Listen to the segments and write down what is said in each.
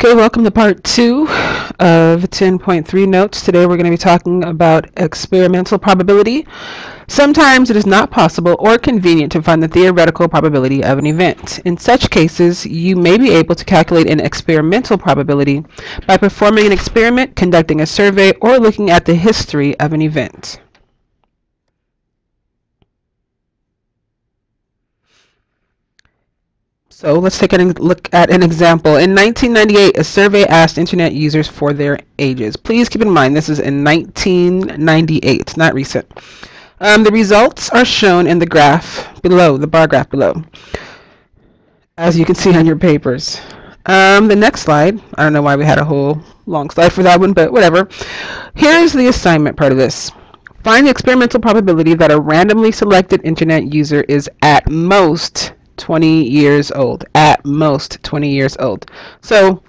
Okay, welcome to part 2 of 10.3 notes. Today we're going to be talking about experimental probability. Sometimes it is not possible or convenient to find the theoretical probability of an event. In such cases, you may be able to calculate an experimental probability by performing an experiment, conducting a survey, or looking at the history of an event. So let's take a look at an example. In 1998, a survey asked internet users for their ages. Please keep in mind this is in 1998, not recent. The results are shown in the graph below, the bar graph below, as you can see on your papers. The next slide, I don't know why we had a whole long slide for that one, but whatever. Here's the assignment part of this. Find the experimental probability that a randomly selected internet user is at most 20 years old. At most 20 years old. So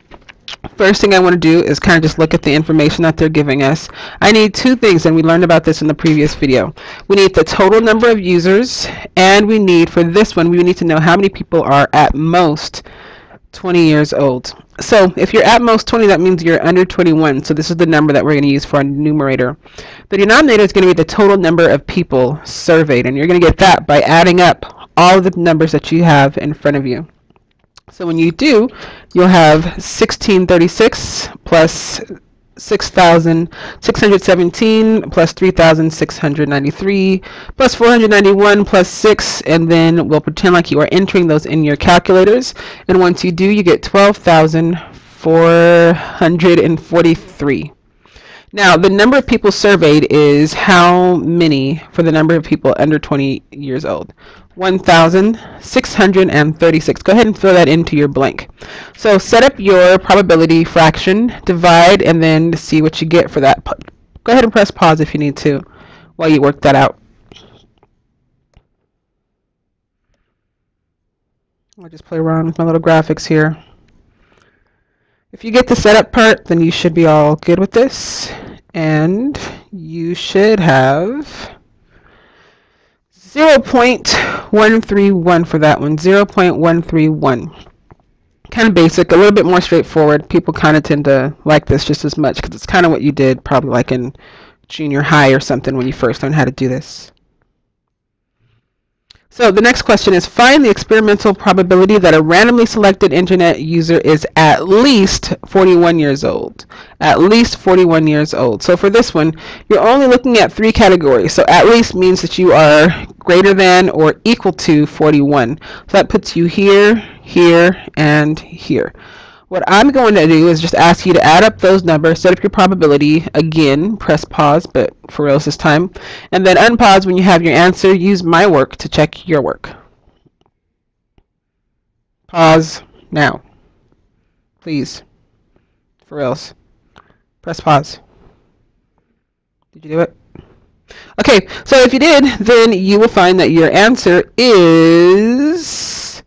first thing I want to do is kind of just look at the information that they're giving us. I need two things, and we learned about this in the previous video. We need the total number of users, and we need, for this one, we need to know how many people are at most 20 years old. So if you're at most 20, that means you're under 21. So this is the number that we're going to use for our numerator. The denominator is going to be the total number of people surveyed, and you're going to get that by adding up all of the numbers that you have in front of you. So when you do, you'll have 1636 plus 6,617 plus 3,693 plus 491 plus 6, and then we'll pretend like you are entering those in your calculators. And once you do, you get 12,443. Now, the number of people surveyed is how many for the number of people under 20 years old? 1,636. Go ahead and fill that into your blank. So set up your probability fraction, divide, and then see what you get for that. Go ahead and press pause if you need to while you work that out. I'll just play around with my little graphics here. If you get the setup part, then you should be all good with this. And you should have 0.131 for that one. 0.131. Kind of basic, a little bit more straightforward. People kind of tend to like this just as much because it's kind of what you did probably like in junior high or something when you first learned how to do this. So the next question is, find the experimental probability that a randomly selected internet user is at least 41 years old. At least 41 years old. So for this one, you're only looking at 3 categories. So at least means that you are greater than or equal to 41. So that puts you here, here, and here. What I'm going to do is just ask you to add up those numbers, set up your probability. Again, press pause, but for real this time. And then unpause when you have your answer. Use my work to check your work. Pause now. Please. For reals. Press pause. Did you do it? Okay, so if you did, then you will find that your answer is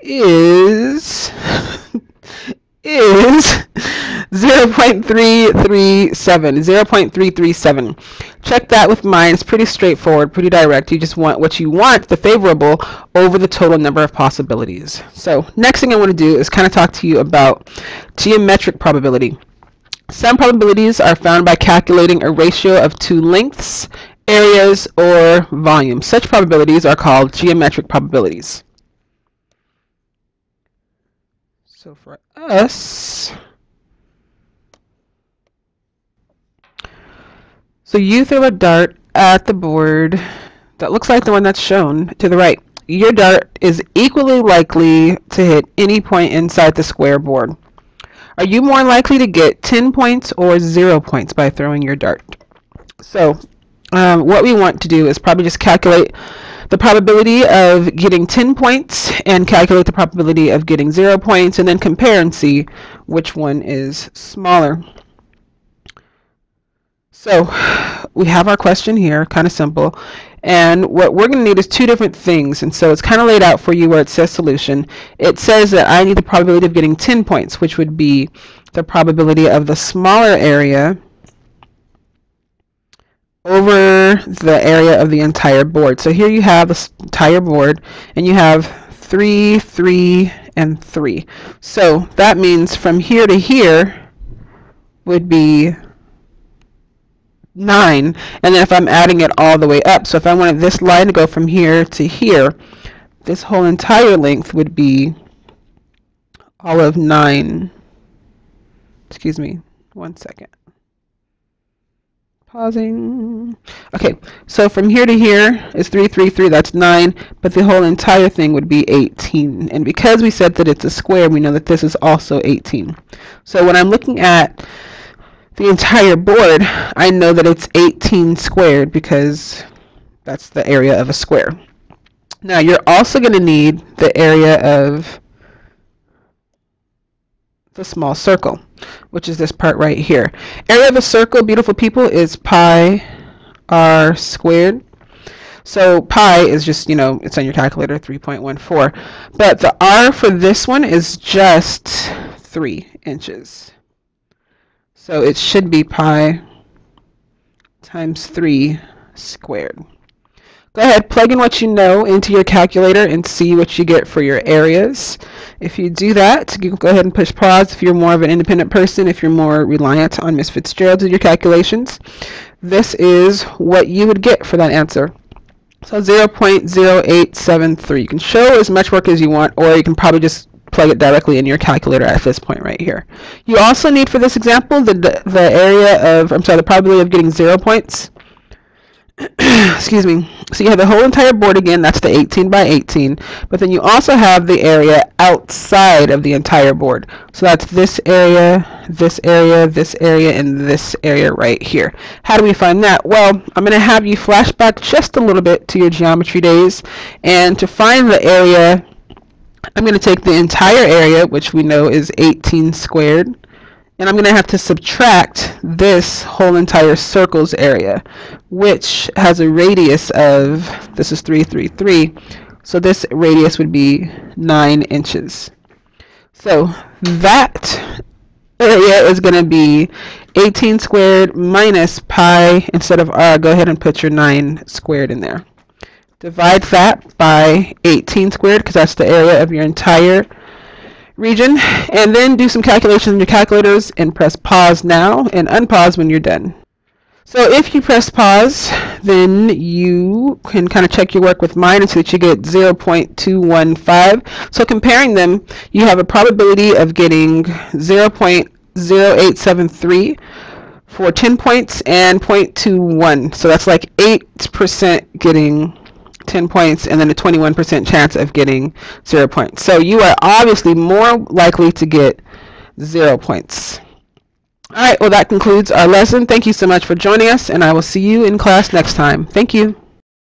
0.337. Check that with mine. It's pretty straightforward, pretty direct. You just want what you want, the favorable, over the total number of possibilities. So next thing I want to do is kind of talk to you about geometric probability. Some probabilities are found by calculating a ratio of 2 lengths, areas, or volumes. Such probabilities are called geometric probabilities. So for us, so you throw a dart at the board that looks like the one that's shown to the right. Your dart is equally likely to hit any point inside the square board. Are you more likely to get 10 points or 0 points by throwing your dart? So what we want to do is probably just calculate the probability of getting 10 points and calculate the probability of getting 0 points, and then compare and see which one is smaller. So we have our question here, kind of simple, and what we're going to need is 2 different things, and so it's kind of laid out for you where it says solution. It says that I need the probability of getting 10 points, which would be the probability of the smaller area over the area of the entire board. So here you have the entire board, and you have 3, 3, and 3. So that means from here to here would be 9, and then if I'm adding it all the way up, so if I wanted this line to go from here to here, this whole entire length would be all of 9. Excuse me, 1 second. Pausing. Okay, so from here to here is 3, 3, 3, that's 9, but the whole entire thing would be 18. And because we said that it's a square, we know that this is also 18. So when I'm looking at the entire board, I know that it's 18 squared because that's the area of a square. Now you're also going to need the area of the small circle, which is this part right here. Area of a circle, beautiful people, is pi r squared. So pi is just, you know, it's on your calculator, 3.14. But the r for this one is just 3 inches. So it should be pi times 3 squared. Go ahead, plug in what you know into your calculator and see what you get for your areas. If you do that, you can go ahead and push pause if you're more of an independent person, if you're more reliant on Ms. Fitzgerald with your calculations. This is what you would get for that answer. So 0.0873. You can show as much work as you want, or you can probably just plug it directly in your calculator at this point right here. You also need for this example the area of, the probability of getting 0 points. Excuse me. So you have the whole entire board again, that's the 18 by 18, but then you also have the area outside of the entire board. So that's this area, this area, this area, and this area right here. How do we find that? Well, I'm going to have you flash back just a little bit to your geometry days, and to find the area, I'm going to take the entire area, which we know is 18 squared, and I'm going to have to subtract this whole entire circle's area, which has a radius of, this is 3, 3, 3, so this radius would be 9 inches. So that area is going to be 18 squared minus pi, instead of r, go ahead and put your 9 squared in there. Divide that by 18 squared, because that's the area of your entire region, and then do some calculations in your calculators and press pause now and unpause when you're done. So if you press pause, then you can kind of check your work with mine and see that you get 0.215. So comparing them, you have a probability of getting 0.0873 for 10 points and 0.21. So that's like 8% getting 10 points and then a 21% chance of getting 0 points. So you are obviously more likely to get 0 points. All right, well, that concludes our lesson. Thank you so much for joining us, and I will see you in class next time. Thank you.